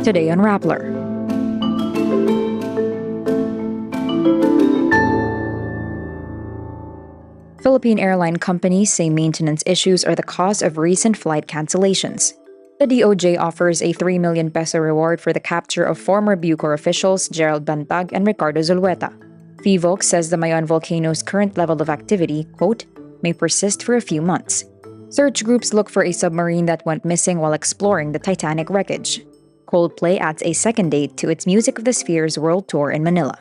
Today on Rappler. Philippine airline companies say maintenance issues are the cause of recent flight cancellations. The DOJ offers a 3 million peso reward for the capture of former Bucor officials Gerald Bantag and Ricardo Zulueta. PHIVOLC says the Mayon Volcano's current level of activity, quote, may persist for a few months. Search groups look for a submarine that went missing while exploring the Titanic wreckage. Coldplay adds a second date to its Music of the Spheres World Tour in Manila.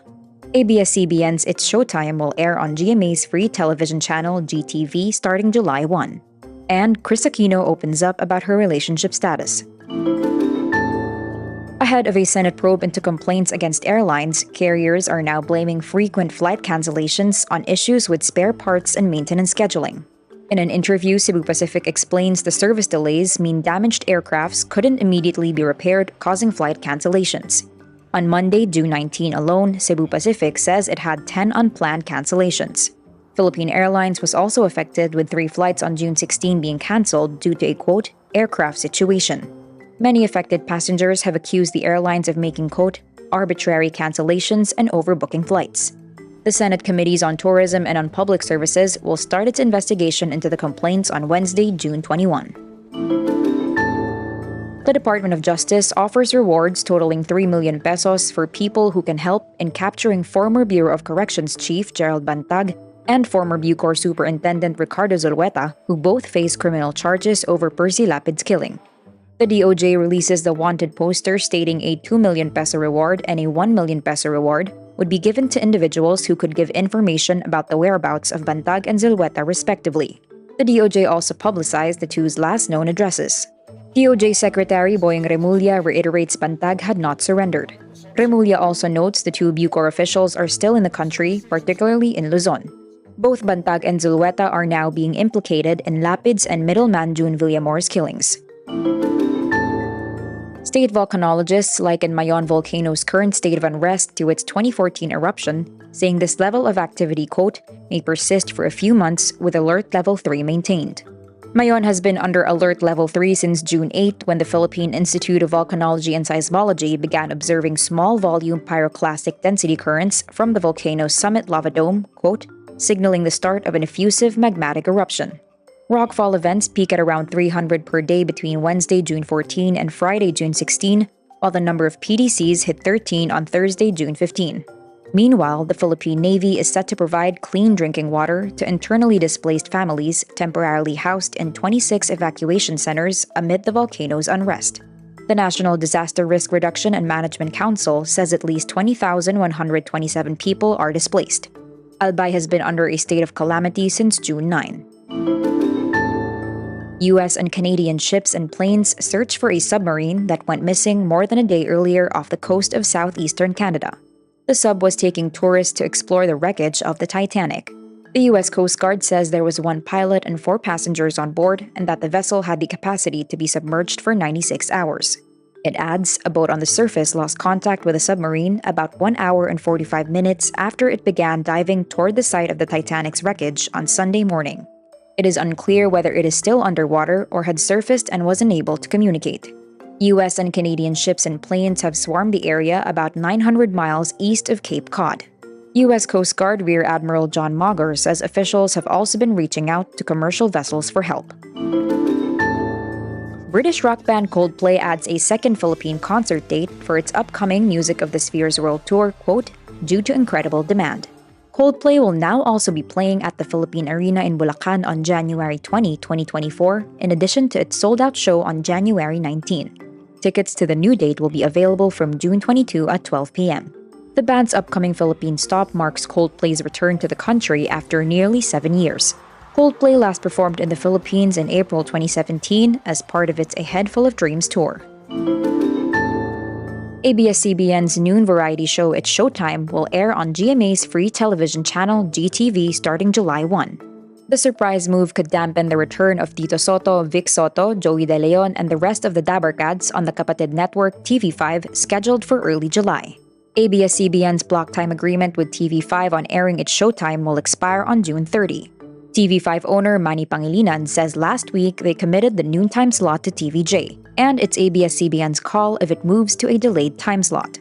ABS-CBN's It's Showtime will air on GMA's free television channel GTV starting July 1. And Kris Aquino opens up about her relationship status. Ahead of a Senate probe into complaints against airlines, carriers are now blaming frequent flight cancellations on issues with spare parts and maintenance scheduling. In an interview, Cebu Pacific explains the service delays mean damaged aircrafts couldn't immediately be repaired, causing flight cancellations. On Monday, June 19 alone, Cebu Pacific says it had 10 unplanned cancellations. Philippine Airlines was also affected with 3 flights on June 16 being cancelled due to a, quote, aircraft situation. Many affected passengers have accused the airlines of making, quote, arbitrary cancellations and overbooking flights. The Senate Committees on Tourism and on Public Services will start its investigation into the complaints on Wednesday, June 21. The Department of Justice offers rewards totaling 3 million pesos for people who can help in capturing former Bureau of Corrections Chief Gerald Bantag and former Bucor Superintendent Ricardo Zulueta, who both face criminal charges over Percy Lapid's killing. The DOJ releases the wanted poster stating a 2 million peso reward and a 1 million peso reward would be given to individuals who could give information about the whereabouts of Bantag and Zulueta respectively. The DOJ also publicized the two's last known addresses. DOJ Secretary Boying Remulla reiterates Bantag had not surrendered. Remulla also notes the 2 Bucor officials are still in the country, particularly in Luzon. Both Bantag and Zulueta are now being implicated in Lapid's and middleman June Villamor's killings. State volcanologists liken Mayon Volcano's current state of unrest to its 2014 eruption, saying this level of activity, quote, may persist for a few months with alert level 3 maintained. Mayon has been under alert level 3 since June 8 when the Philippine Institute of Volcanology and Seismology began observing small-volume pyroclastic density currents from the volcano's summit lava dome, quote, signaling the start of an effusive magmatic eruption. Rockfall events peak at around 300 per day between Wednesday, June 14 and Friday, June 16, while the number of PDCs hit 13 on Thursday, June 15. Meanwhile, the Philippine Navy is set to provide clean drinking water to internally displaced families temporarily housed in 26 evacuation centers amid the volcano's unrest. The National Disaster Risk Reduction and Management Council says at least 20,127 people are displaced. Albay has been under a state of calamity since June 9. U.S. and Canadian ships and planes search for a submarine that went missing more than a day earlier off the coast of southeastern Canada. The sub was taking tourists to explore the wreckage of the Titanic. The U.S. Coast Guard says there was 1 pilot and 4 passengers on board and that the vessel had the capacity to be submerged for 96 hours. It adds, a boat on the surface lost contact with a submarine about 1 hour and 45 minutes after it began diving toward the site of the Titanic's wreckage on Sunday morning. It is unclear whether it is still underwater or had surfaced and was unable to communicate. U.S. and Canadian ships and planes have swarmed the area about 900 miles east of Cape Cod. U.S. Coast Guard Rear Admiral John Mauger says officials have also been reaching out to commercial vessels for help. British rock band Coldplay adds a second Philippine concert date for its upcoming Music of the Spheres World Tour, quote, due to incredible demand. Coldplay will now also be playing at the Philippine Arena in Bulacan on January 20, 2024, in addition to its sold-out show on January 19. Tickets to the new date will be available from June 22 at 12 p.m. The band's upcoming Philippine stop marks Coldplay's return to the country after nearly 7 years. Coldplay last performed in the Philippines in April 2017 as part of its A Head Full of Dreams tour. ABS-CBN's noon variety show It's Showtime will air on GMA's free television channel GTV starting July 1. The surprise move could dampen the return of Tito Soto, Vic Soto, Joey De Leon, and the rest of the Dabarkads on the Kapatid Network TV5 scheduled for early July. ABS-CBN's block time agreement with TV5 on airing It's Showtime will expire on June 30. TV5 owner Manny Pangilinan says last week they committed the noontime slot to TVJ. and it's ABS-CBN's call if it moves to a delayed time slot.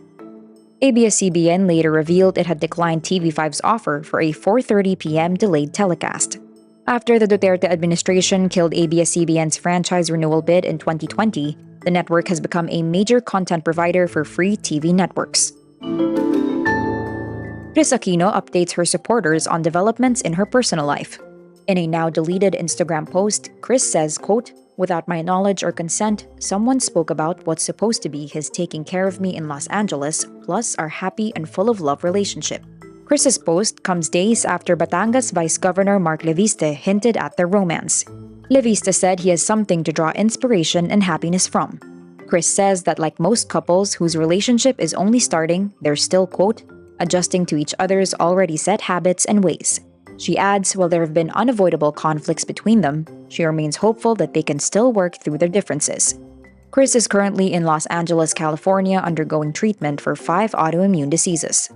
ABS-CBN later revealed it had declined TV5's offer for a 4:30 p.m. delayed telecast. After the Duterte administration killed ABS-CBN's franchise renewal bid in 2020, the network has become a major content provider for free TV networks. Kris Aquino updates her supporters on developments in her personal life. In a now-deleted Instagram post, Kris says, quote, "Without my knowledge or consent, someone spoke about what's supposed to be his taking care of me in Los Angeles, plus our happy and full of love relationship." Kris's post comes days after Batangas Vice Governor Mark Leviste hinted at their romance. Leviste said he has something to draw inspiration and happiness from. Kris says that like most couples whose relationship is only starting, they're still, quote, "adjusting to each other's already set habits and ways." She adds, while there have been unavoidable conflicts between them, she remains hopeful that they can still work through their differences. Kris is currently in Los Angeles, California, undergoing treatment for 5 autoimmune diseases.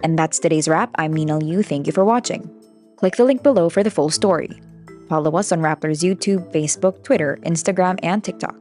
And that's today's wrap. I'm Nina Liu. Thank you for watching. Click the link below for the full story. Follow us on Rappler's YouTube, Facebook, Twitter, Instagram, and TikTok.